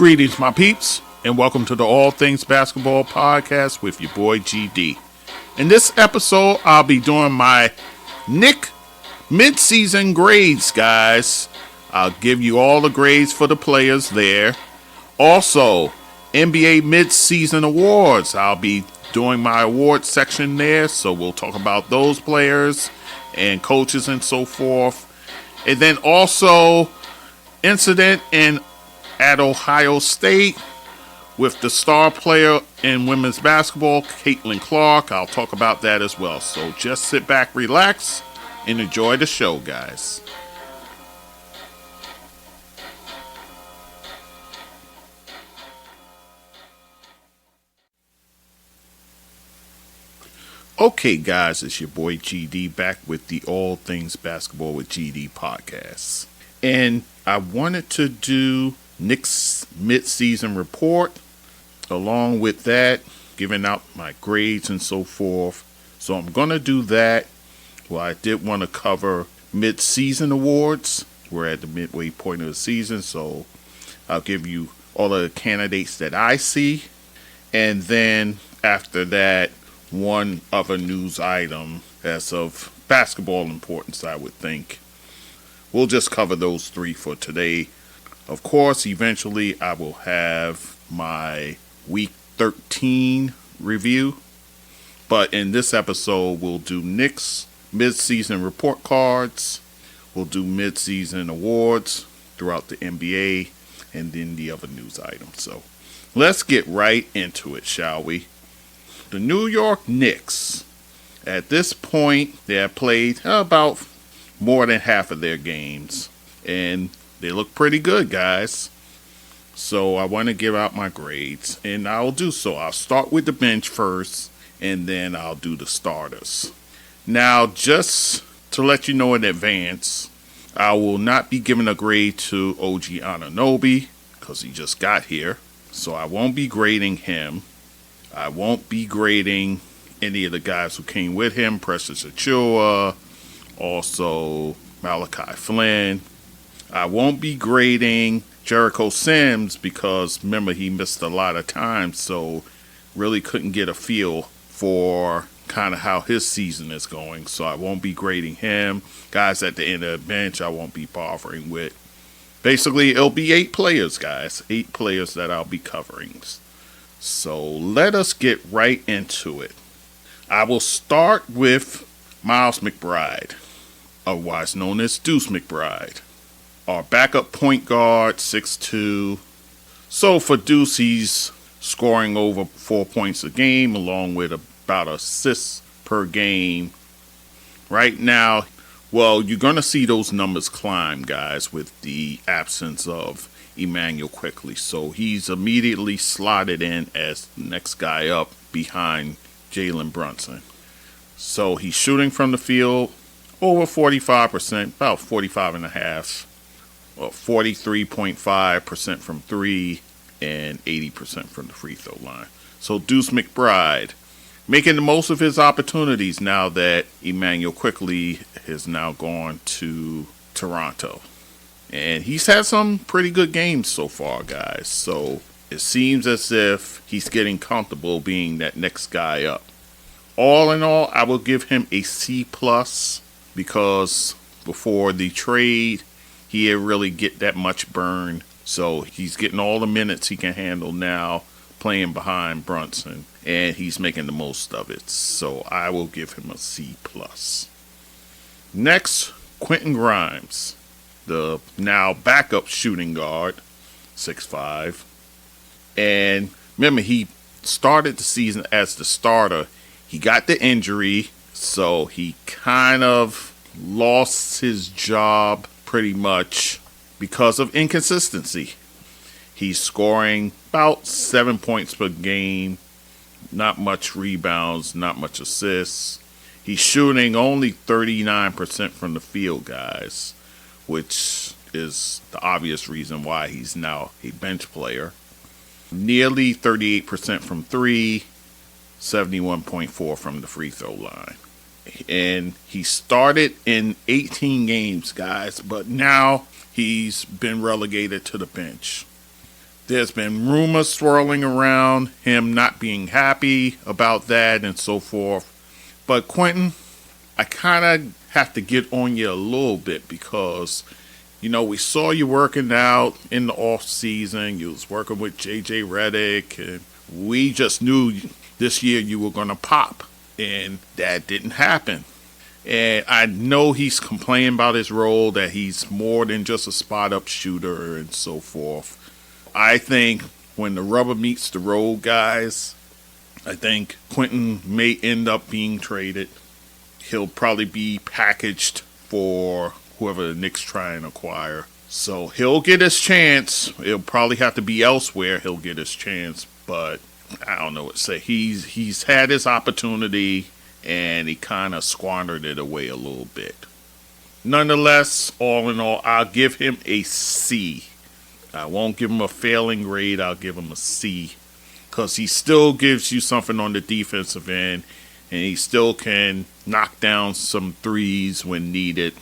Greetings, my peeps, and welcome to the All Things Basketball Podcast with your boy GD. In this episode, I'll be doing my Knicks Midseason grades, guys. I'll give you all the grades for the players there. Also, NBA Midseason Awards. I'll be doing my awards section there, so we'll talk about those players and coaches and so forth. And then also, incident at Ohio State with the star player in women's basketball, Caitlin Clark. I'll talk about that as well. So just sit back, relax, and enjoy the show, guys. Okay, guys, it's your boy GD back with the All Things Basketball with GD podcast. And I wanted to do Knicks Midseason report. Along with that, giving out my grades and so forth. So I'm going to do that. Well, I did want to cover Midseason awards. We're at the midway point of the season, so I'll give you all the candidates that I see. And then after that, one other news item as of basketball importance, I would think. We'll just cover those three for today. Of course, eventually I will have my Week 13 review. But in this episode, we'll do Knicks Midseason report cards. We'll do Midseason awards throughout the NBA and then the other news items. So let's get right into it, shall we? The New York Knicks, at this point, they have played about more than half of their games. And they look pretty good, guys. So I want to give out my grades, and I'll do so. I'll start with the bench first, and then I'll do the starters. Now, just to let you know in advance, I will not be giving a grade to OG Anunoby because he just got here. So I won't be grading him. I won't be grading any of the guys who came with him, Precious Achiuwa, also Malachi Flynn. I won't be grading Jericho Sims because, remember, he missed a lot of time, so really couldn't get a feel for kind of how his season is going. So I won't be grading him. Guys at the end of the bench, I won't be bothering with. Basically, it'll be 8 players, guys. 8 players that I'll be covering. So let us get right into it. I will start with Miles McBride, otherwise known as Deuce McBride. Our backup point guard, 6'2". So for Deuce, he's scoring over 4 points a game, along with about assists per game. Right now, well, you're going to see those numbers climb, guys, with the absence of Immanuel Quickley. So he's immediately slotted in as the next guy up behind Jalen Brunson. So he's shooting from the field over 45%, about 45.5%. 43.5% from 3 and 80% from the free throw line. So Deuce McBride making the most of his opportunities now that Immanuel Quickley has now gone to Toronto. And he's had some pretty good games so far, guys. So it seems as if he's getting comfortable being that next guy up. All in all, I will give him a C+ because before the trade, he didn't really get that much burn, so he's getting all the minutes he can handle now, playing behind Brunson, and he's making the most of it. So I will give him a C+. Next, Quentin Grimes, the now backup shooting guard, 6'5". And remember, he started the season as the starter. He got the injury, so he kind of lost his job pretty much because of inconsistency. He's scoring about 7 points per game, not much rebounds, not much assists. He's shooting only 39% from the field, guys, which is the obvious reason why he's now a bench player. Nearly 38% from 3, 71.4% from the free throw line. And he started in 18 games, guys, but now he's been relegated to the bench. There's been rumors swirling around him not being happy about that and so forth. But Quentin, I kind of have to get on you a little bit because, we saw you working out in the off season. You was working with JJ Redick, and we just knew this year you were going to pop, and that didn't happen. And I know he's complaining about his role, that he's more than just a spot-up shooter and so forth. I think when the rubber meets the road, guys, I think Quentin may end up being traded. He'll probably be packaged for whoever the Knicks try and acquire. So he'll get his chance. It'll probably have to be elsewhere. He'll get his chance, but I don't know what to say. He's had his opportunity, and he kind of squandered it away a little bit. Nonetheless, all in all, I'll give him a C. I won't give him a failing grade. I'll give him a C because he still gives you something on the defensive end, and he still can knock down some threes when needed.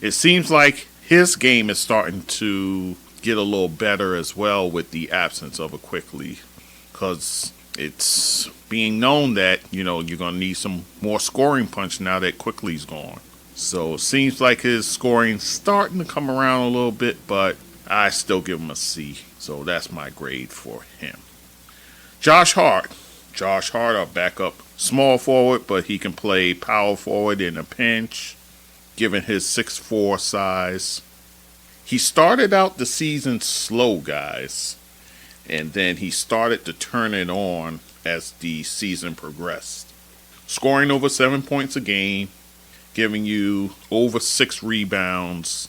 It seems like his game is starting to get a little better as well with the absence of a Quickly, because it's being known that, you're going to need some more scoring punch now that Quickly's gone. So it seems like his scoring's starting to come around a little bit, but I still give him a C. So that's my grade for him. Josh Hart. Josh Hart, our backup small forward, but he can play power forward in a pinch, given his 6'4" size. He started out the season slow, guys, and then he started to turn it on as the season progressed. Scoring over 7 points a game, giving you over 6 rebounds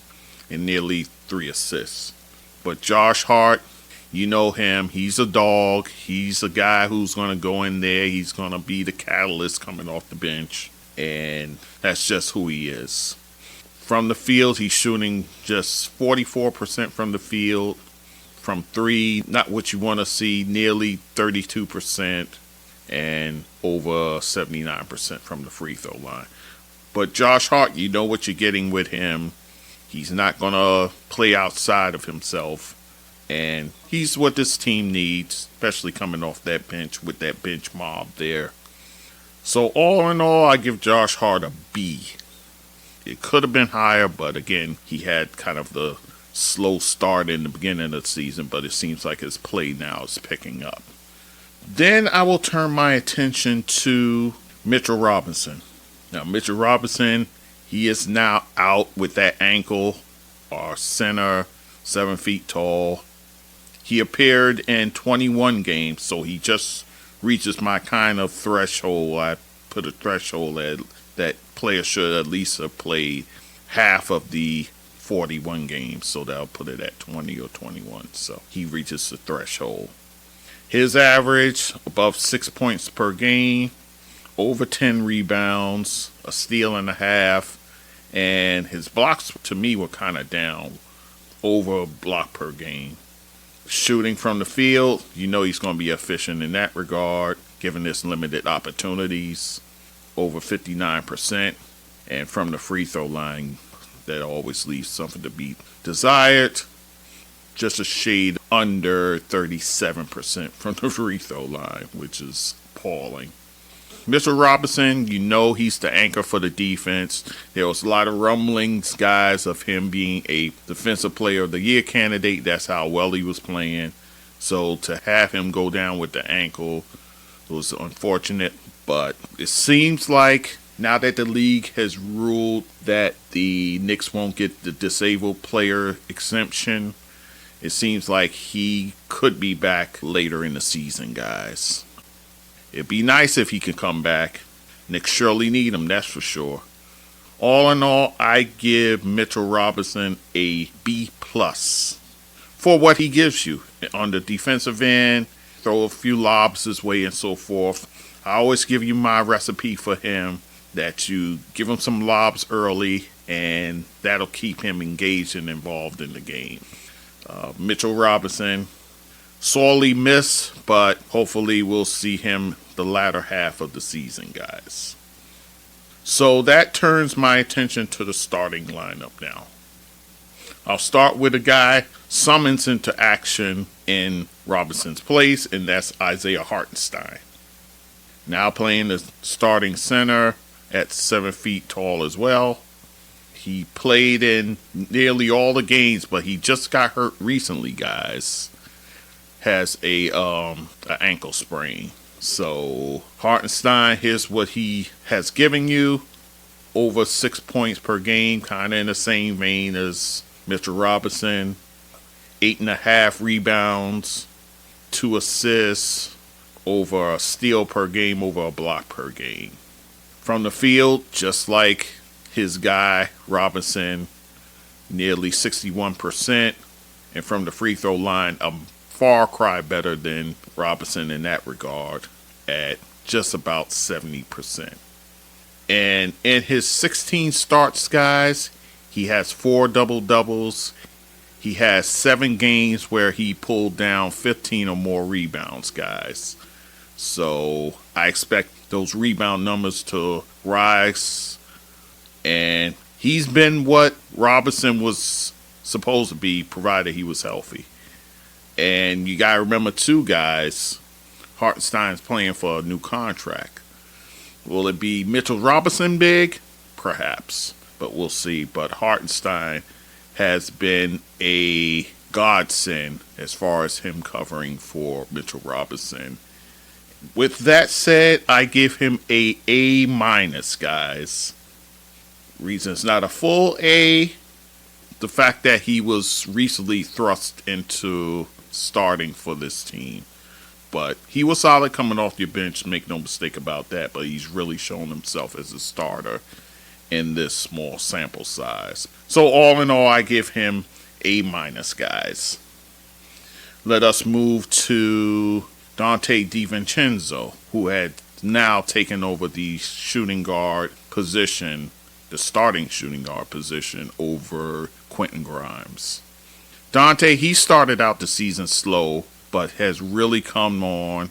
and nearly 3 assists. But Josh Hart, you know him. He's a dog. He's a guy who's going to go in there. He's going to be the catalyst coming off the bench. And that's just who he is. From the field, he's shooting just 44% from the field. From three, not what you want to see, nearly 32%. And over 79% from the free throw line. But Josh Hart, you know what you're getting with him. He's not going to play outside of himself. And he's what this team needs, especially coming off that bench with that bench mob there. So all in all, I give Josh Hart a B. It could have been higher, but again, he had kind of the slow start in the beginning of the season, but it seems like his play now is picking up. Then I will turn my attention to Mitchell Robinson. Now, Mitchell Robinson, he is now out with that ankle. Our center, 7 feet tall. He appeared in 21 games, so he just reaches my kind of threshold. I put a threshold that player should at least have played half of the 41 games, so that'll put it at 20 or 21. So he reaches the threshold. His average, above 6 points per game, over 10 rebounds, a steal and a half, and his blocks to me were kind of down, over a block per game. Shooting from the field, you know he's going to be efficient in that regard, given his limited opportunities, over 59%. And from the free throw line, that always leaves something to be desired. Just a shade under 37% from the free throw line, which is appalling. Mr. Robinson, you know he's the anchor for the defense. There was a lot of rumblings, guys, of him being a defensive player of the year candidate. That's how well he was playing. So to have him go down with the ankle was unfortunate. But it seems like now that the league has ruled that the Knicks won't get the disabled player exemption, it seems like he could be back later in the season, guys. It'd be nice if he could come back. Knicks surely need him, that's for sure. All in all, I give Mitchell Robinson a B+ for what he gives you. On the defensive end, throw a few lobs his way and so forth. I always give you my recipe for him, that you give him some lobs early, and that'll keep him engaged and involved in the game. Mitchell Robinson, sorely missed, but hopefully we'll see him the latter half of the season, guys. So that turns my attention to the starting lineup now. I'll start with a guy summons into action in Robinson's place, and that's Isaiah Hartenstein. Now playing the starting center at 7 feet tall as well. He played in nearly all the games, but he just got hurt recently, guys. Has a ankle sprain. So Hartenstein, here's what he has given you. Over 6 points per game, kind of in the same vein as Mitchell Robinson. 8.5 rebounds, 2 assists, over a steal per game, over a block per game. From the field, just like his guy Robinson, nearly 61%. And from the free throw line, a far cry better than Robinson in that regard at just about 70%. And in his 16 starts, guys, he has 4 double-doubles. He has 7 games where he pulled down 15 or more rebounds, guys. So I expect those rebound numbers to rise. And he's been what Robinson was supposed to be, provided he was healthy. And you got to remember, too, guys, Hartenstein's playing for a new contract. Will it be Mitchell Robinson big? Perhaps, but we'll see. But Hartenstein has been a godsend as far as him covering for Mitchell Robinson. With that said, I give him a A-, guys. Reason it's not a full A, the fact that he was recently thrust into starting for this team. But he was solid coming off your bench, make no mistake about that. But he's really shown himself as a starter in this small sample size. So all in all, I give him A-, guys. Let us move to Donte DiVincenzo, who had now taken over the shooting guard position, the starting shooting guard position over Quentin Grimes. Donte, he started out the season slow, but has really come on,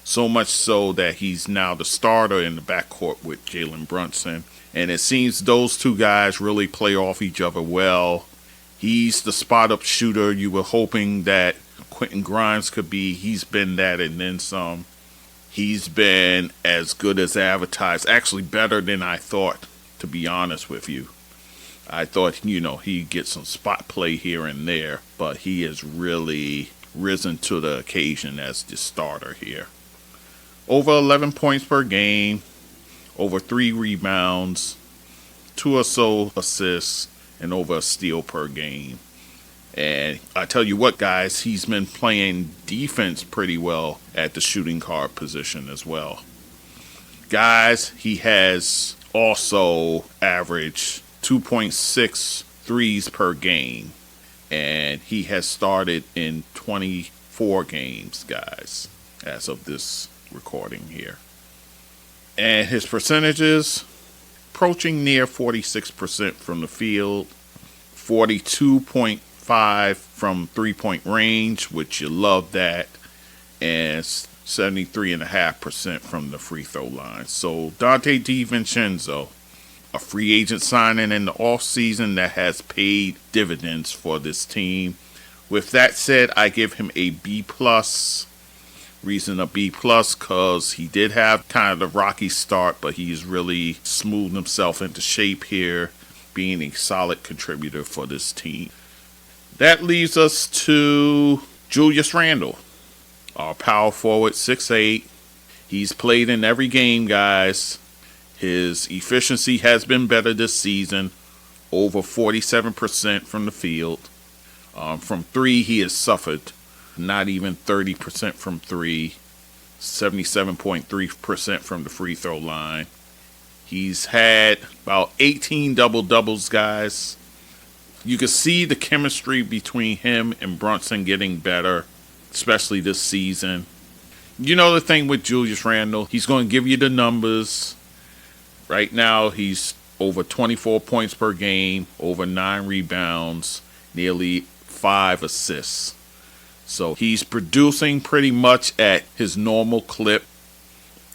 so much so that he's now the starter in the backcourt with Jalen Brunson. And it seems those two guys really play off each other well. He's the spot-up shooter you were hoping that Quentin Grimes could be. He's been that and then some. He's been as good as advertised, actually better than I thought, to be honest with you. I thought, he'd get some spot play here and there, but he has really risen to the occasion as the starter here. Over 11 points per game, over 3 rebounds, 2 or so assists, and over a steal per game. And I tell you what, guys, he's been playing defense pretty well at the shooting guard position as well. Guys, he has also averaged 2.6 threes per game. And he has started in 24 games, guys, as of this recording here. And his percentages, approaching near 46% from the field, 42.5 from three-point range, which you love that, and 73.5% from the free throw line. So Donte DiVincenzo, a free agent signing in the offseason that has paid dividends for this team. With that said, I give him a B+. Reason a B+, because he did have kind of the rocky start, but he's really smoothed himself into shape here, being a solid contributor for this team. That leaves us to Julius Randle, our power forward, 6'8". He's played in every game, guys. His efficiency has been better this season, over 47% from the field. From 3, he has suffered, not even 30% from 3, 77.3% from the free throw line. He's had about 18 double-doubles, guys. You can see the chemistry between him and Brunson getting better, especially this season. You know the thing with Julius Randle, he's going to give you the numbers. Right now, he's over 24 points per game, over 9 rebounds, nearly 5 assists. So he's producing pretty much at his normal clip.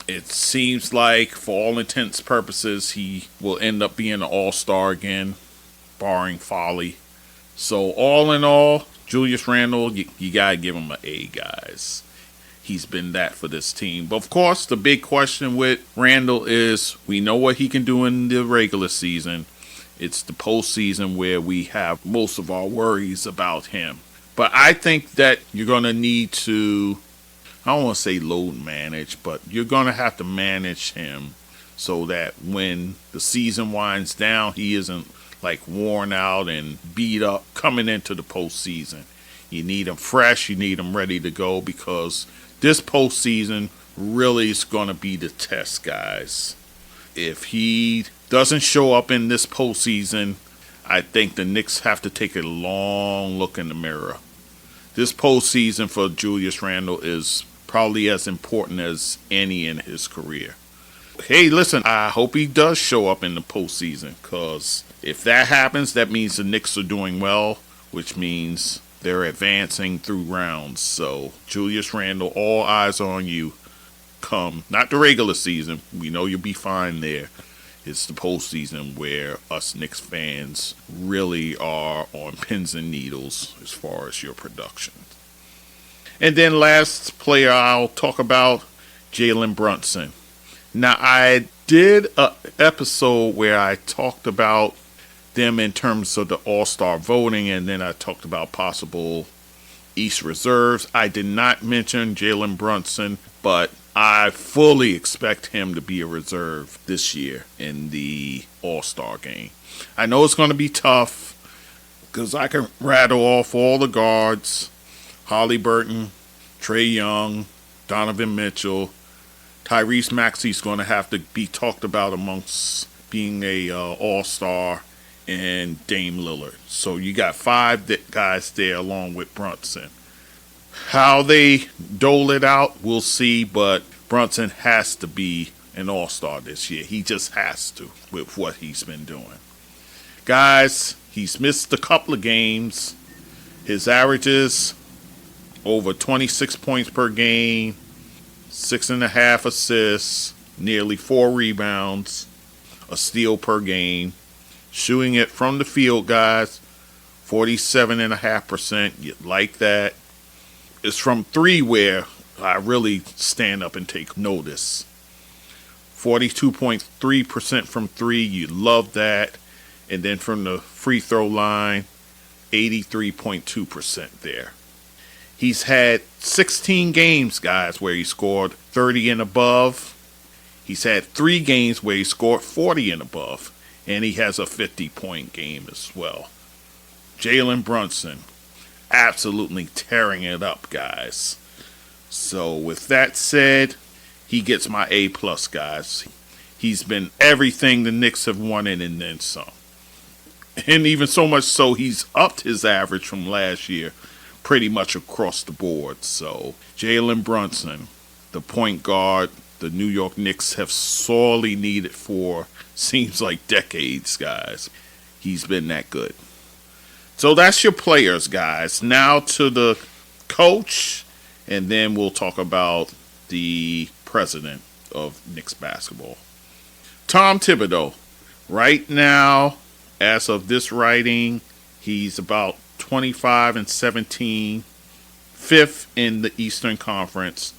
It seems like, for all intents and purposes, he will end up being an all-star again, barring folly. So all in all, Julius Randle, you got to give him an A, guys. He's been that for this team. But of course, the big question with Randle is we know what he can do in the regular season. It's the postseason where we have most of our worries about him. But I think that you're going to need to, I don't want to say load manage, but you're going to have to manage him so that when the season winds down, he isn't like worn out and beat up coming into the postseason. You need him fresh. You need him ready to go because this postseason really is going to be the test, guys. If he doesn't show up in this postseason, I think the Knicks have to take a long look in the mirror. This postseason for Julius Randle is probably as important as any in his career. Hey, listen, I hope he does show up in the postseason because if that happens, that means the Knicks are doing well, which means they're advancing through rounds. So, Julius Randle, all eyes on you come, not the regular season. We know you'll be fine there. It's the postseason where us Knicks fans really are on pins and needles as far as your production. And then last player I'll talk about, Jalen Brunson. Now, I did an episode where I talked about them in terms of the All-Star voting, and then I talked about possible East reserves. I did not mention Jalen Brunson, but I fully expect him to be a reserve this year in the All-Star game. I know it's going to be tough because I can rattle off all the guards: Halliburton, Trae Young, Donovan Mitchell. Tyrese Maxey's going to have to be talked about amongst being a All-Star, and Dame Lillard. So you got 5 guys there along with Brunson. How they dole it out, we'll see, but Brunson has to be an All-Star this year. He just has to with what he's been doing. Guys, he's missed a couple of games. His averages over 26 points per game, 6.5 assists, nearly 4 rebounds, a steal per game. Shooting it from the field, guys, 47.5%. You like that. It's from 3 where I really stand up and take notice. 42.3% from 3. You love that. And then from the free throw line, 83.2% there. He's had 16 games, guys, where he scored 30 and above. He's had 3 games where he scored 40 and above. And he has a 50-point game as well. Jalen Brunson, absolutely tearing it up, guys. So with that said, he gets my A+, guys. He's been everything the Knicks have wanted and then some. And even so much so, he's upped his average from last year pretty much across the board. So Jalen Brunson, the point guard the New York Knicks have sorely needed for seems like decades, guys. He's been that good. So that's your players, guys. Now to the coach, and then we'll talk about the president of Knicks basketball. Tom Thibodeau. Right now, as of this writing, he's about 25-17, 5th in the Eastern Conference.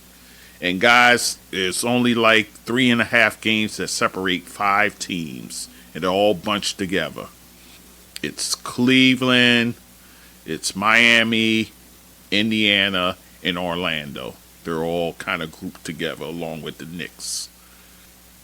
And guys, it's only like 3.5 games that separate 5 teams, and they're all bunched together. It's Cleveland, it's Miami, Indiana, and Orlando. They're all kind of grouped together along with the Knicks.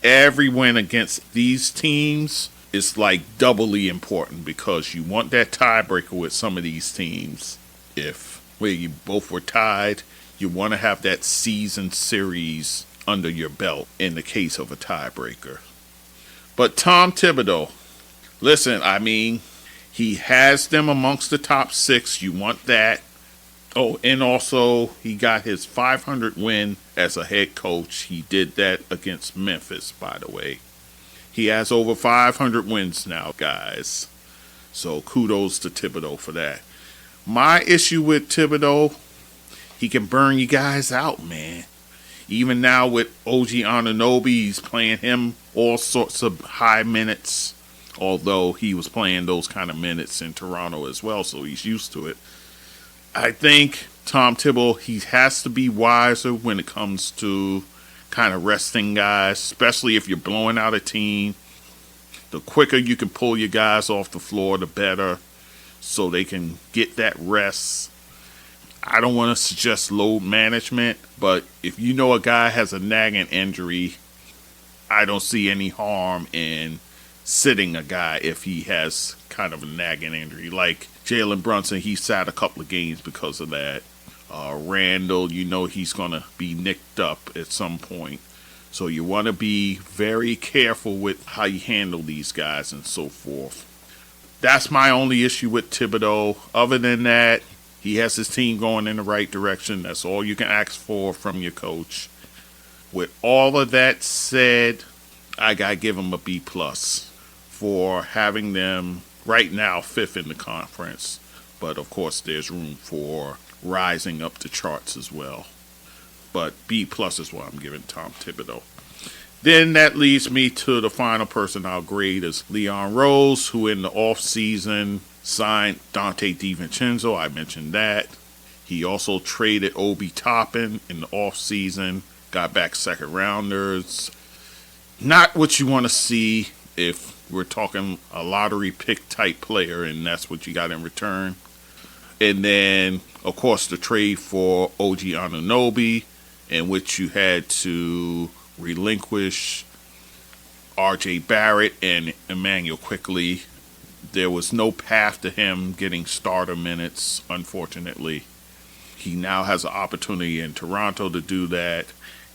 Every win against these teams is like doubly important because you want that tiebreaker with some of these teams. If where you both were tied, you want to have that season series under your belt in the case of a tiebreaker. But Tom Thibodeau, listen, I mean, he has them amongst the top 6. You want that. Oh, and also he got his 500 win as a head coach. He did that against Memphis, by the way. He has over 500 wins now, guys. So kudos to Thibodeau for that. My issue with Thibodeau, he can burn you guys out, man. Even now with OG Anunoby, he's playing him all sorts of high minutes. Although he was playing those kind of minutes in Toronto as well, so he's used to it. I think Tom Thibodeau, he has to be wiser when it comes to kind of resting guys, especially if you're blowing out a team. The quicker you can pull your guys off the floor, the better, so they can get that rest. I don't want to suggest load management, but if you know a guy has a nagging injury, I don't see any harm in sitting a guy if he has kind of a nagging injury. Like Jalen Brunson, he sat a couple of games because of that. Randle, you know he's going to be nicked up at some point. So you want to be very careful with how you handle these guys and so forth. That's my only issue with Thibodeau. Other than that, he has his team going in the right direction. That's all you can ask for from your coach. With all of that said, I got to give him a B+ for having them right now 5th in the conference. But of course, there's room for rising up the charts as well. But B+ is what I'm giving Tom Thibodeau. Then that leads me to the final person I'll grade is Leon Rose, who in the offseason signed Donte DiVincenzo. I mentioned that. He also traded Obi Toppin in the offseason, got back second rounders. Not what you want to see if we're talking a lottery pick type player, and that's what you got in return. And then, of course, the trade for OG Anunoby, in which you had to relinquish RJ Barrett and Emmanuel Quickley. There was no path to him getting starter minutes, unfortunately. He now has an opportunity in Toronto to do that,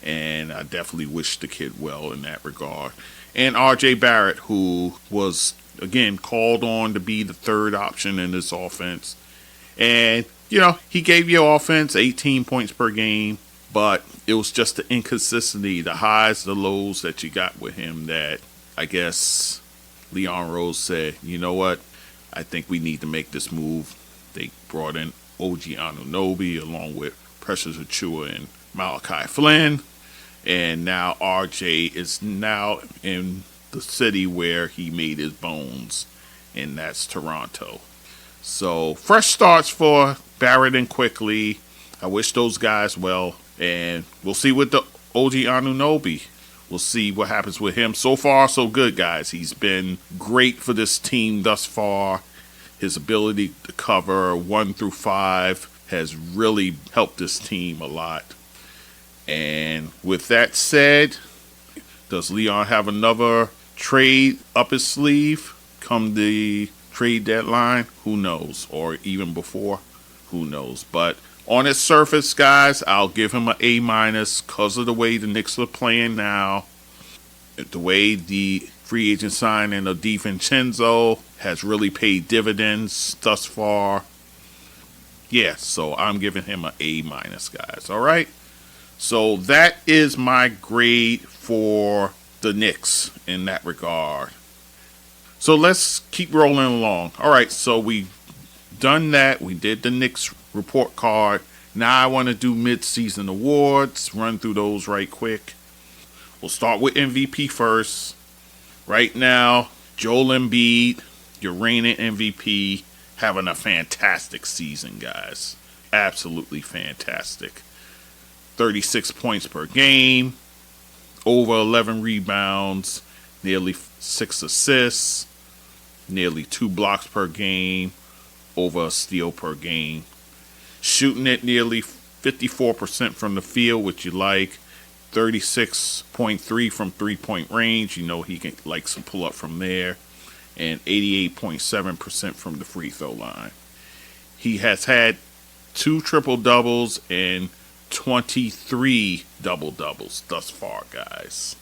and I definitely wish the kid well in that regard. And RJ Barrett, who was, again, called on to be the third option in this offense. And, you know, he gave you offense, 18 points per game. But it was just the inconsistency, the highs, the lows that you got with him that I guess Leon Rose said, you know what, I think we need to make this move. They brought in OG Anunoby along with Precious Achiuwa and Malachi Flynn. And now RJ is now in the city where he made his bones, and that's Toronto. So fresh starts for Barrett and Quickley. I wish those guys well. And we'll see with the OG Anunoby. We'll see what happens with him. So far, so good, guys. He's been great for this team thus far. His ability to cover 1 through 5 has really helped this team a lot. And with that said, does Leon have another trade up his sleeve come the trade deadline? Who knows? Or even before? Who knows? But on its surface, guys, I'll give him an A- because of the way the Knicks are playing now. The way the free agent signing of DiVincenzo has really paid dividends thus far. Yeah, so I'm giving him an A-, guys. All right? So that is my grade for the Knicks in that regard. So let's keep rolling along. All right, so we've done that. We did the Knicks report card. Now I want to do mid-season awards. Run through those right quick. We'll start with MVP first. Right now, Joel Embiid, your reigning MVP, having a fantastic season, guys. Absolutely fantastic. 36 points per game, over 11 rebounds, nearly 6 assists, nearly 2 blocks per game, over a steal per game. Shooting at nearly 54% from the field, which you like. 36.3 from three-point range. You know he can like some pull up from there. And 88.7% from the free throw line. He has had 2 triple-doubles and 23 double-doubles thus far, guys.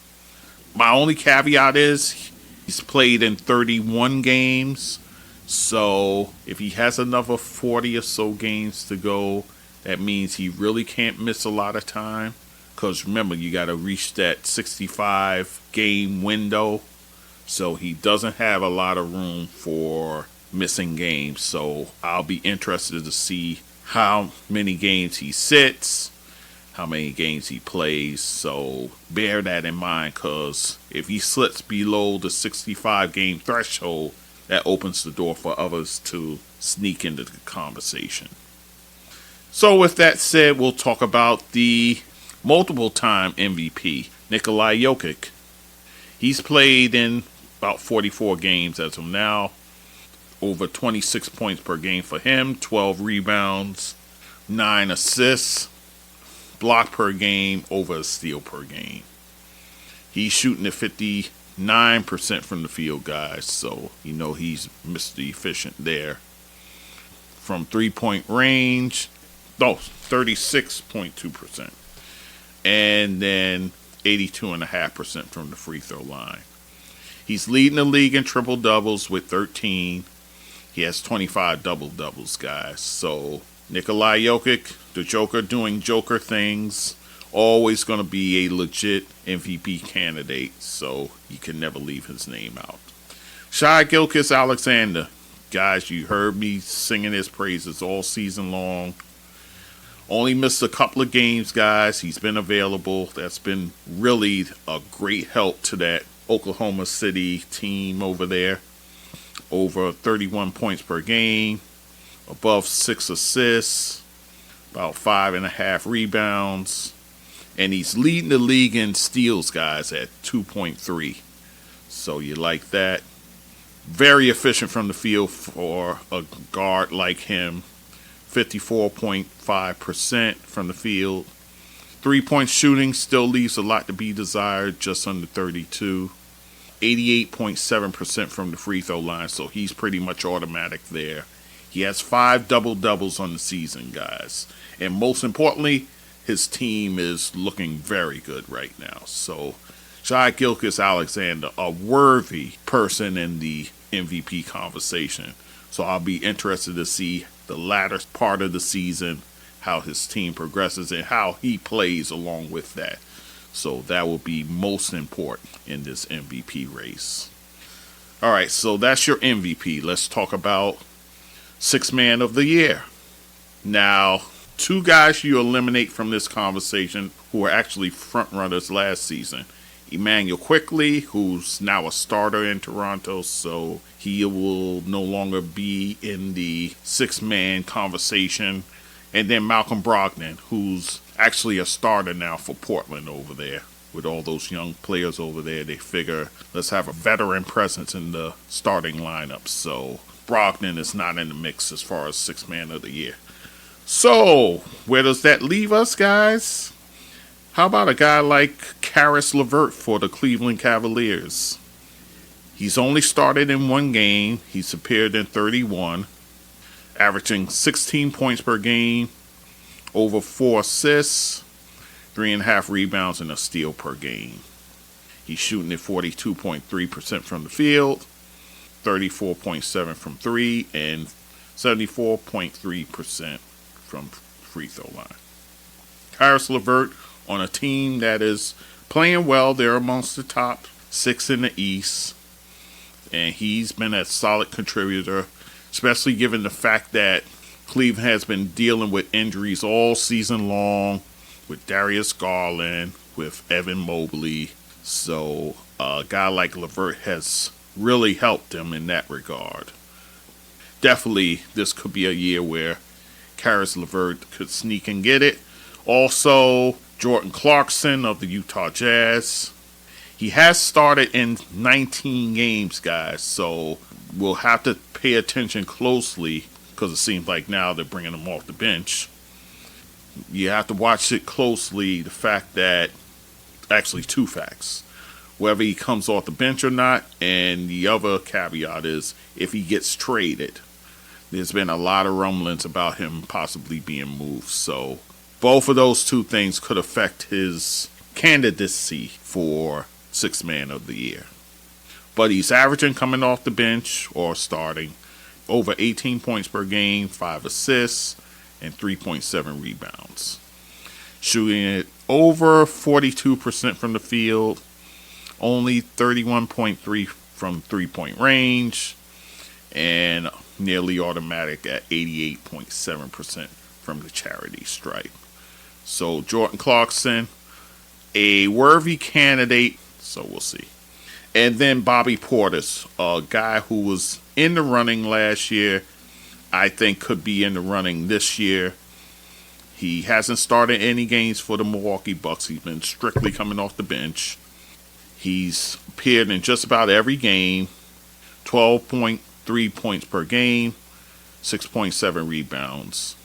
My only caveat is he's played in 31 games. So if he has another 40 or so games to go, that means he really can't miss a lot of time. Because remember, you got to reach that 65 game window. So he doesn't have a lot of room for missing games. So I'll be interested to see how many games he sits, how many games he plays. So bear that in mind, because if he slips below the 65 game threshold, that opens the door for others to sneak into the conversation. So with that said, we'll talk about the multiple-time MVP, Nikola Jokic. He's played in about 44 games as of now. Over 26 points per game for him, 12 rebounds, 9 assists, block per game, over a steal per game. He's shooting at 59% from the field, guys, so you know he's Mr. Efficient there. From three-point range, 36.2%. And then 82.5% from the free throw line. He's leading the league in triple-doubles with 13. He has 25 double-doubles, guys. So Nikola Jokic, the Joker doing Joker things, always going to be a legit MVP candidate, so you can never leave his name out. Shai Gilgeous-Alexander. Guys, you heard me singing his praises all season long. Only missed a couple of games, guys. He's been available. That's been really a great help to that Oklahoma City team over there. Over 31 points per game, above 6 assists, about 5.5 rebounds. And he's leading the league in steals, guys, at 2.3. So you like that. Very efficient from the field for a guard like him. 54.5% from the field. 3-point shooting still leaves a lot to be desired, just under 32. 88.7% from the free throw line, so he's pretty much automatic there. He has 5 double-doubles on the season, guys. And most importantly, his team is looking very good right now. So Shai Gilgeous-Alexander, a worthy person in the MVP conversation. So I'll be interested to see the latter part of the season, how his team progresses and how he plays along with that. So that will be most important in this MVP race. All right, so that's your MVP. Let's talk about Sixth Man of the Year. Now, 2 guys you eliminate from this conversation who were actually front runners last season. Emmanuel Quickley, who's now a starter in Toronto, so he will no longer be in the 6-man conversation. And then Malcolm Brogdon, who's actually a starter now for Portland over there. With all those young players over there, they figure, let's have a veteran presence in the starting lineup. So Brogdon is not in the mix as far as 6-man of the year. So where does that leave us, guys? How about a guy like Caris LeVert for the Cleveland Cavaliers? He's only started in 1 game. He's appeared in 31, averaging 16 points per game, over 4 assists, 3.5 rebounds, and a steal per game. He's shooting at 42.3% from the field, 34.7% from 3, and 74.3% from free throw line. Caris LeVert on a team that is playing well. They're amongst the top 6 in the East. And he's been a solid contributor, especially given the fact that Cleveland has been dealing with injuries all season long with Darius Garland, with Evan Mobley. So a guy like LeVert has really helped them in that regard. Definitely, this could be a year where Caris LeVert could sneak and get it. Also, Jordan Clarkson of the Utah Jazz. He has started in 19 games, guys, so we'll have to pay attention closely because it seems like now they're bringing him off the bench. You have to watch it closely, the fact that, actually 2 facts, whether he comes off the bench or not, and the other caveat is if he gets traded. There's been a lot of rumblings about him possibly being moved, so both of those 2 things could affect his candidacy for 6th Man of the Year. But he's averaging coming off the bench or starting over 18 points per game, 5 assists, and 3.7 rebounds. Shooting it over 42% from the field, only 31.3 from 3-point range, and nearly automatic at 88.7% from the charity stripe. So Jordan Clarkson, a worthy candidate, so we'll see. And then Bobby Portis, a guy who was in the running last year, I think could be in the running this year. He hasn't started any games for the Milwaukee Bucks. He's been strictly coming off the bench. He's appeared in just about every game. 12.3 points per game, 6.7 rebounds.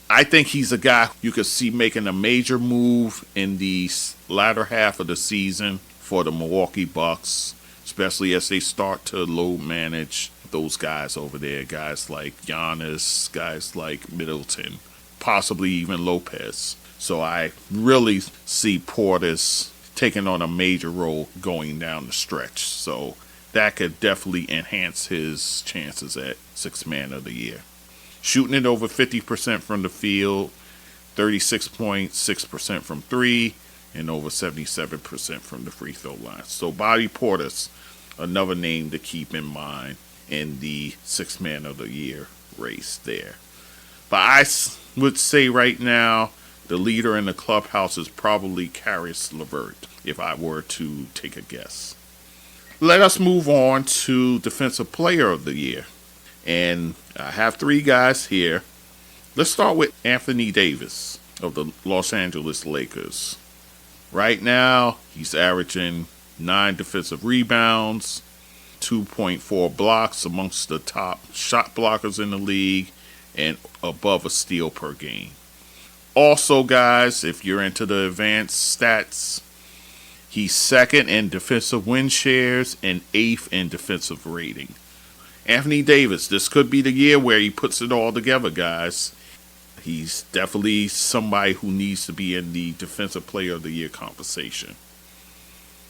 I think he's a guy you could see making a major move in the latter half of the season for the Milwaukee Bucks, especially as they start to load manage those guys over there, guys like Giannis, guys like Middleton, possibly even Lopez. So I really see Portis taking on a major role going down the stretch. So that could definitely enhance his chances at Sixth Man of the Year. Shooting it over 50% from the field, 36.6% from three, and over 77% from the free throw line. So Bobby Portis, another name to keep in mind in the Sixth Man of the Year race there. But I would say right now, the leader in the clubhouse is probably Caris LeVert, if I were to take a guess. Let us move on to Defensive Player of the Year. And I have three guys here. Let's start with Anthony Davis of the Los Angeles Lakers. Right now, he's averaging 9 defensive rebounds, 2.4 blocks amongst the top shot blockers in the league, and above a steal per game. Also, guys, if you're into the advanced stats, he's second in defensive win shares and 8th in defensive rating. Anthony Davis, this could be the year where he puts it all together, guys. He's definitely somebody who needs to be in the Defensive Player of the Year conversation.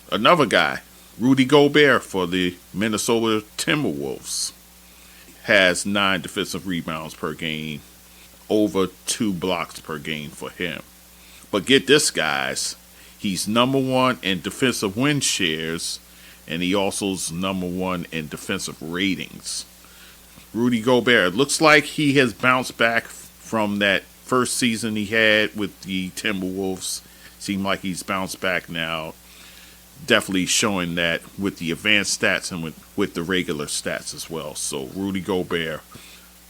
Another guy, Rudy Gobert for the Minnesota Timberwolves, has 9 defensive rebounds per game, over 2 blocks per game for him. But get this, guys. He's number 1 in defensive win shares, and he also is number 1 in defensive ratings. Rudy Gobert, looks like he has bounced back from that first season he had with the Timberwolves. Seems like he's bounced back now. Definitely showing that with the advanced stats and with the regular stats as well. So Rudy Gobert,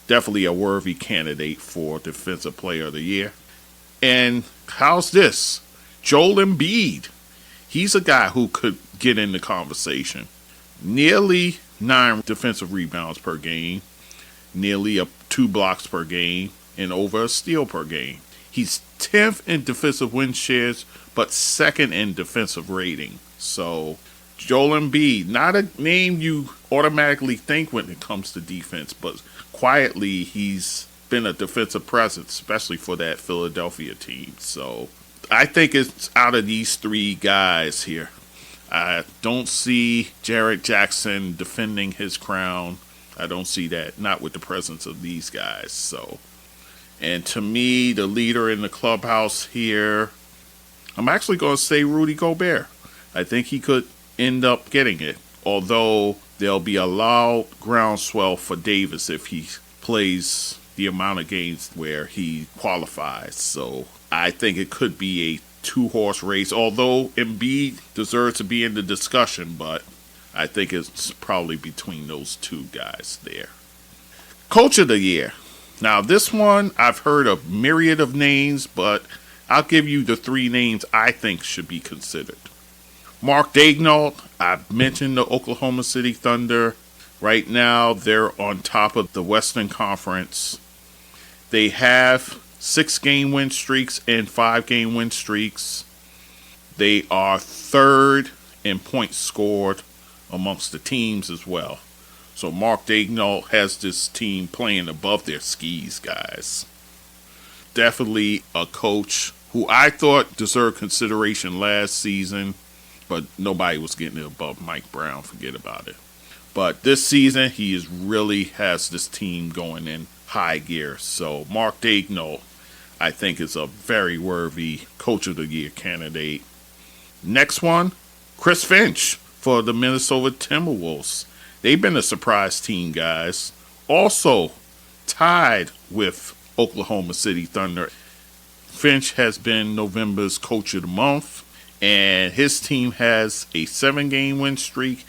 definitely a worthy candidate for Defensive Player of the Year. And how's this? Joel Embiid. He's a guy who could get in the conversation. Nearly 9 defensive rebounds per game, nearly 2 blocks per game, and over a steal per game. He's 10th in defensive win shares, but 2nd in defensive rating. So Joel Embiid, not a name you automatically think when it comes to defense, but quietly he's been a defensive presence, especially for that Philadelphia team. So I think it's out of these 3 guys here. I don't see Jarrett Jackson defending his crown. I don't see that, not with the presence of these guys. So, and to me, the leader in the clubhouse here, I'm actually going to say Rudy Gobert. I think he could end up getting it, although there'll be a loud groundswell for Davis if he plays the amount of games where he qualifies. So I think it could be a 2-horse race, although Embiid deserves to be in the discussion, but I think it's probably between those 2 guys there. Coach of the Year. Now this one, I've heard a myriad of names, but I'll give you the 3 names I think should be considered. Mark Daigneault, I've mentioned the Oklahoma City Thunder. Right now, they're on top of the Western Conference. They have 6-game win streaks and 5-game win streaks. They are 3rd in points scored amongst the teams as well. So Mark Daigneault has this team playing above their skis, guys. Definitely a coach who I thought deserved consideration last season, but nobody was getting it above Mike Brown. Forget about it. But this season, he really has this team going in high gear. So Mark Daigneault, I think, is a very worthy Coach of the Year candidate. Next one, Chris Finch for the Minnesota Timberwolves. They've been a surprise team, guys. Also tied with Oklahoma City Thunder. Finch has been November's Coach of the Month, and his team has a 7-game win streak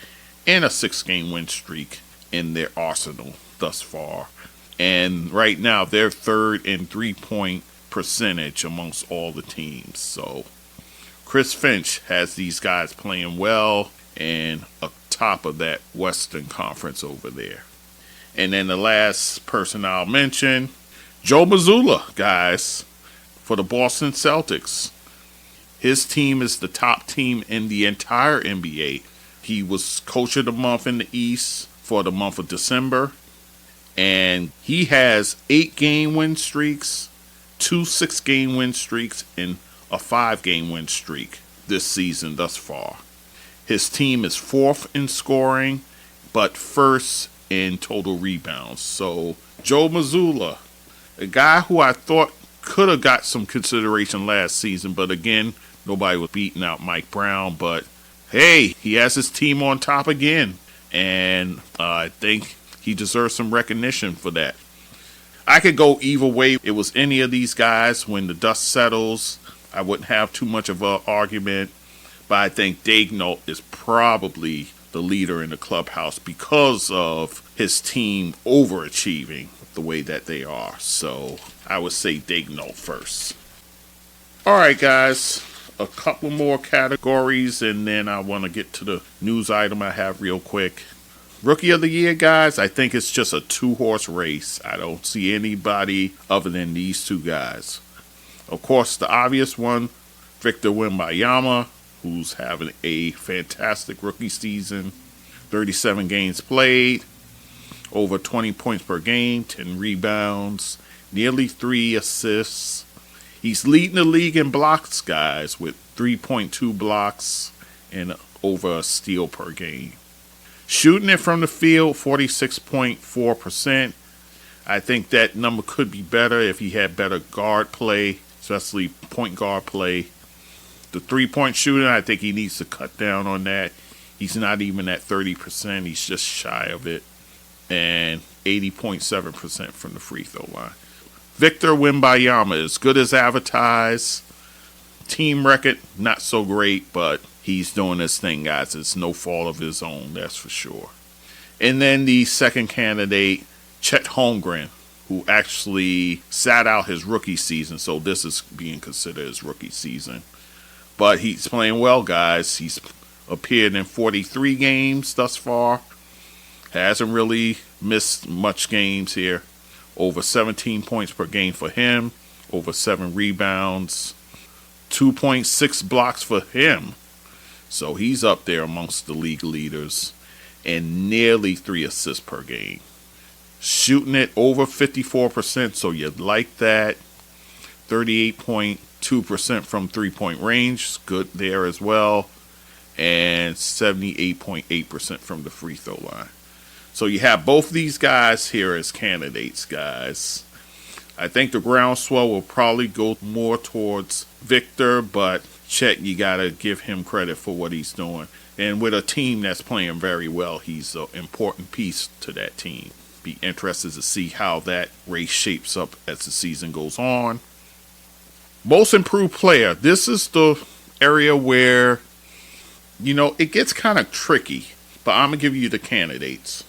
and a 6-game win streak in their arsenal thus far. And right now, they're 3rd in 3-point percentage amongst all the teams. So Chris Finch has these guys playing well and atop of that Western Conference over there. And then the last person I'll mention, Joe Mazzulla, guys, for the Boston Celtics. His team is the top team in the entire NBA. He was Coach of the Month in the East for the month of December. And he has 8-game win streaks, 2 6-game win streaks, and a 5-game win streak this season thus far. His team is 4th in scoring, but 1st in total rebounds. So Joe Mazzulla, a guy who I thought could have got some consideration last season, but again, nobody was beating out Mike Brown. But hey, he has his team on top again, and I think he deserves some recognition for that. I could go either way. It was any of these guys. When the dust settles, I wouldn't have too much of an argument. But I think Daigneault is probably the leader in the clubhouse because of his team overachieving the way that they are. So I would say Daigneault first. All right, guys. A couple more categories, and then I want to get to the news item I have real quick. Rookie of the Year, guys, I think it's just a 2-horse race. I don't see anybody other than these 2 guys. Of course, the obvious one, Victor Wembanyama, who's having a fantastic rookie season. 37 games played, over 20 points per game, 10 rebounds, nearly 3 assists. He's leading the league in blocks, guys, with 3.2 blocks and over a steal per game. Shooting it from the field, 46.4%. I think that number could be better if he had better guard play, especially point guard play. The 3-point shooting, I think he needs to cut down on that. He's not even at 30%. He's just shy of it. And 80.7% from the free throw line. Victor Wembanyama, as good as advertised. Team record, not so great, but he's doing his thing, guys. It's no fault of his own, that's for sure. And then the second candidate, Chet Holmgren, who actually sat out his rookie season, so this is being considered his rookie season. But he's playing well, guys. He's appeared in 43 games thus far. Hasn't really missed much games here. Over 17 points per game for him. Over 7 rebounds. 2.6 blocks for him. So he's up there amongst the league leaders. And nearly 3 assists per game. Shooting it over 54%, so you'd like that. 38.2% from 3-point range. Good there as well. And 78.8% from the free throw line. So you have both these guys here as candidates, guys. I think the groundswell will probably go more towards Victor, but Chet, you got to give him credit for what he's doing. And with a team that's playing very well, he's an important piece to that team. Be interested to see how that race shapes up as the season goes on. Most improved player. This is the area where, it gets kind of tricky. But I'm going to give you the candidates.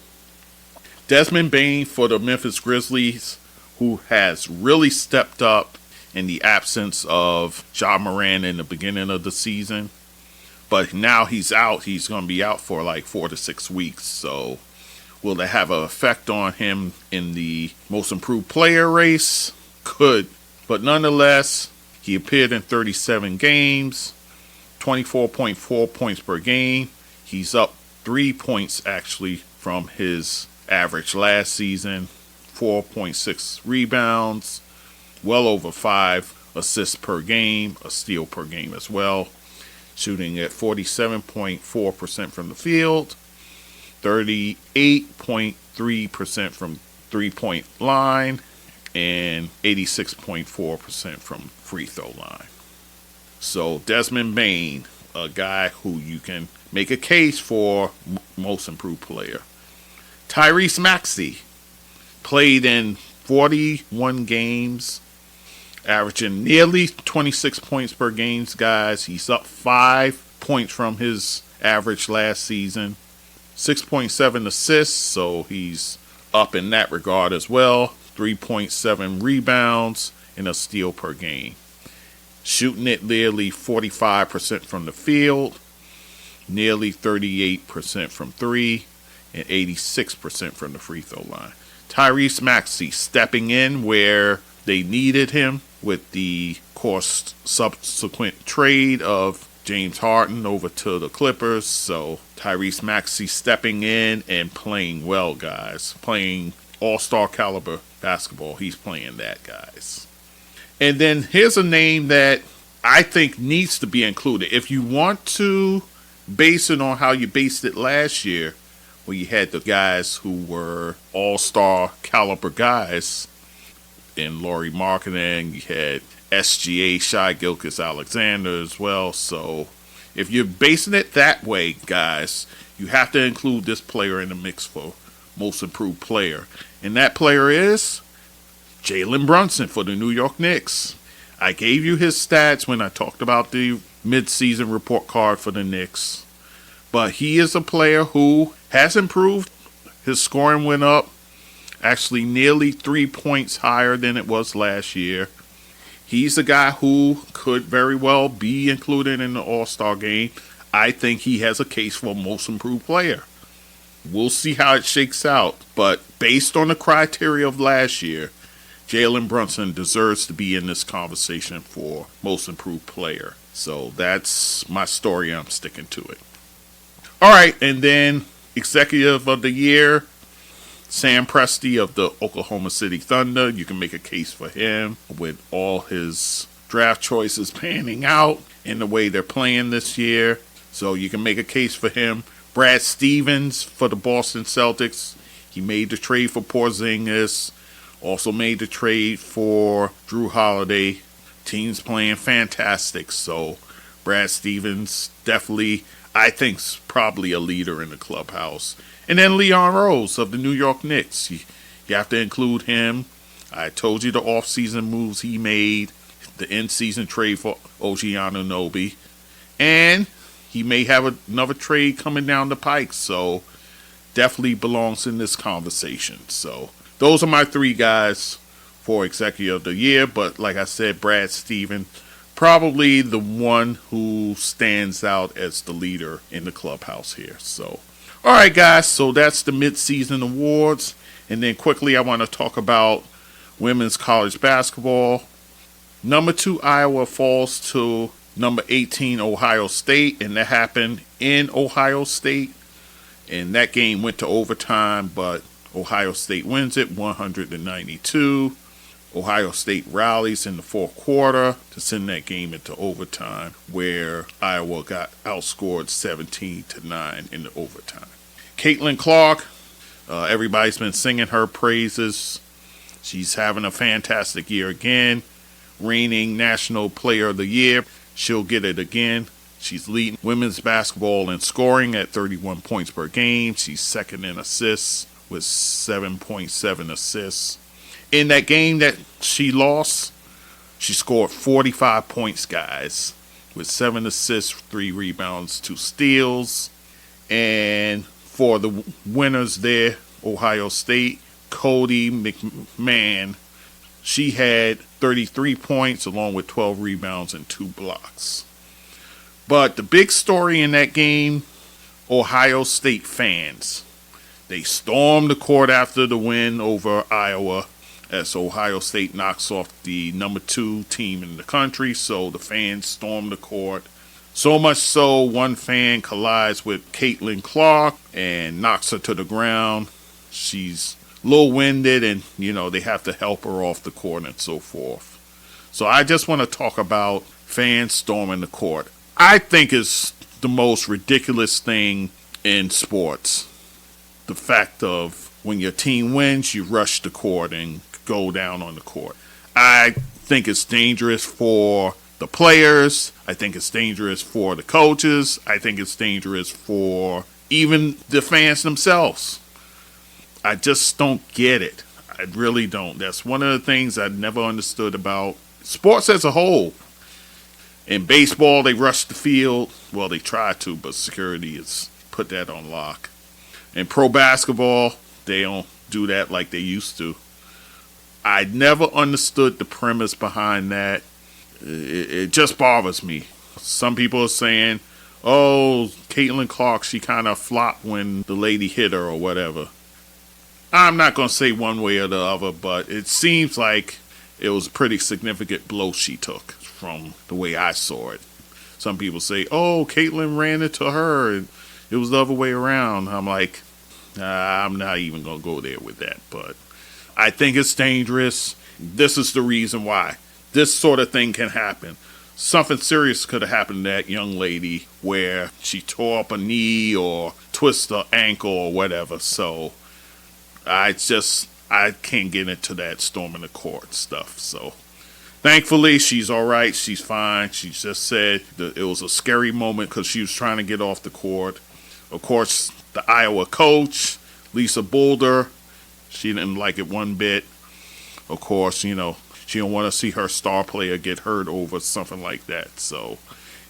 Desmond Bane for the Memphis Grizzlies, who has really stepped up in the absence of Ja Morant in the beginning of the season. But now he's out. He's going to be out for like 4 to 6 weeks. So will that have an effect on him in the most improved player race? Could. But nonetheless, he appeared in 37 games, 24.4 points per game. He's up 3 points actually from his average last season. 4.6 rebounds, well over 5 assists per game, a steal per game as well. Shooting at 47.4% from the field, 38.3% from 3-point line, and 86.4% from free throw line. So Desmond Bane, a guy who you can make a case for most improved player. Tyrese Maxey played in 41 games, averaging nearly 26 points per game, guys. He's up 5 points from his average last season. 6.7 assists, so he's up in that regard as well. 3.7 rebounds and a steal per game. Shooting it nearly 45% from the field, nearly 38% from three, and 86% from the free throw line. Tyrese Maxey stepping in where they needed him with the, of course, subsequent trade of James Harden over to the Clippers. So Tyrese Maxey stepping in and playing well, guys. Playing all-star caliber basketball. He's playing that, guys. And then here's a name that I think needs to be included. If you want to base it on how you based it last year, where you had the guys who were all-star caliber guys in Lauri Markkanen, you had SGA, Shai Gilgeous-Alexander as well. So if you're basing it that way, guys, you have to include this player in the mix for most improved player. And that player is Jalen Brunson for the New York Knicks. I gave you his stats when I talked about the midseason report card for the Knicks. But he is a player who has improved. His scoring went up, actually nearly 3 points higher than it was last year. He's a guy who could very well be included in the All-Star game. I think he has a case for most improved player. We'll see how it shakes out. But based on the criteria of last year, Jalen Brunson deserves to be in this conversation for most improved player. So that's my story. I'm sticking to it. All right, and then Executive of the Year, Sam Presti of the Oklahoma City Thunder. You can make a case for him with all his draft choices panning out in the way they're playing this year. So you can make a case for him. Brad Stevens for the Boston Celtics. He made the trade for Porzingis. Also made the trade for Drew Holiday. Team's playing fantastic. So Brad Stevens definitely, I think, probably a leader in the clubhouse. And then Leon Rose of the New York Knicks. You have to include him. I told you the offseason moves he made. The in-season trade for OG Anunoby. And he may have another trade coming down the pike. So definitely belongs in this conversation. So those are my three guys for Executive of the Year. But like I said, Brad Stevens, probably the one who stands out as the leader in the clubhouse here. So, all right, guys. So that's the midseason awards. And then quickly, I want to talk about women's college basketball. Number 2, Iowa falls to number 18, Ohio State. And that happened in Ohio State. And that game went to overtime, but Ohio State wins it 100-92. Ohio State rallies in the fourth quarter to send that game into overtime, where Iowa got outscored 17-9 in the overtime. Caitlin Clark, everybody's been singing her praises. She's having a fantastic year again. Reigning National Player of the Year. She'll get it again. She's leading women's basketball in scoring at 31 points per game. She's second in assists with 7.7 assists. In that game that she lost, she scored 45 points, guys, with 7 assists, 3 rebounds, 2 steals. And for the winners there, Ohio State, Cody McMahon, she had 33 points along with 12 rebounds and 2 blocks. But the big story in that game, Ohio State fans. They stormed the court after the win over Iowa as Ohio State knocks off the number 2 team in the country. So the fans stormed the court. So much so, one fan collides with Caitlin Clark and knocks her to the ground. She's a little winded and, they have to help her off the court and so forth. So I just want to talk about fans storming the court. I think it's the most ridiculous thing in sports. The fact of when your team wins, you rush the court and go down on the court. I think it's dangerous for the players. I think it's dangerous for the coaches. I think it's dangerous for even the fans themselves. I just don't get it. I really don't. That's one of the things I never understood about sports as a whole. In baseball, they rush the field. Well, they try to, but security has put that on lock. In pro basketball, they don't do that like they used to. I never understood the premise behind that. It just bothers me. Some people are saying, oh, Caitlin Clark, she kind of flopped when the lady hit her or whatever. I'm not going to say one way or the other, but it seems like it was a pretty significant blow she took from the way I saw it. Some people say, oh, Caitlin ran into her and it was the other way around. I'm like, I'm not even going to go there with that. But I think it's dangerous. This is the reason why. This sort of thing can happen. Something serious could have happened to that young lady where she tore up a knee or twisted her ankle or whatever. So I can't get into that storming the court stuff. So thankfully, she's all right. She's fine. She just said that it was a scary moment because she was trying to get off the court. Of course, the Iowa coach, Lisa Boulder, she didn't like it one bit. Of course, you know, she don't want to see her star player get hurt over something like that. So,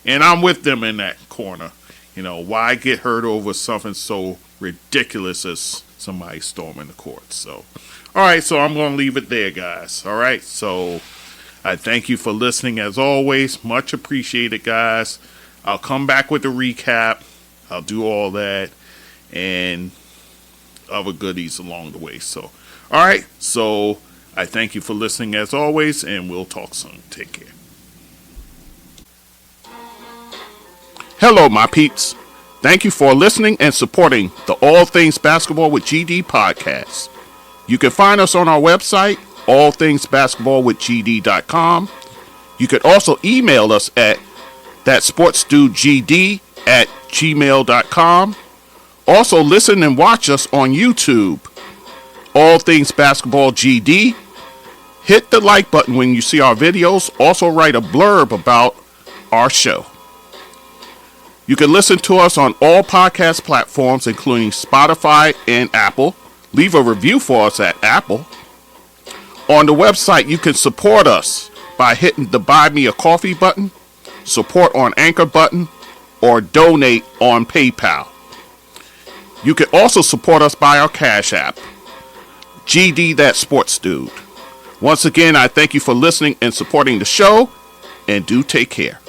and I'm with them in that corner. You know, why get hurt over something so ridiculous as somebody storming the court? So, all right, so I'm going to leave it there, guys. All right, so I thank you for listening as always. Much appreciated, guys. I'll come back with a recap. I'll do all that and other goodies along the way. So, all right, so I thank you for listening as always, and we'll talk soon. Take care. Hello, my peeps. Thank you for listening and supporting the All Things Basketball with GD podcast. You can find us on our website, allthingsbasketballwithgd.com. You can also email us at thatsportsdudegd@gmail.com. Also, listen and watch us on YouTube, All Things Basketball GD. Hit the like button when you see our videos. Also, write a blurb about our show. You can listen to us on all podcast platforms, including Spotify and Apple. Leave a review for us at Apple. On the website, you can support us by hitting the Buy Me a Coffee button, support on Anchor button, or donate on PayPal. You can also support us by our Cash App, gdthatsportsdude. Once again, I thank you for listening and supporting the show, and do take care.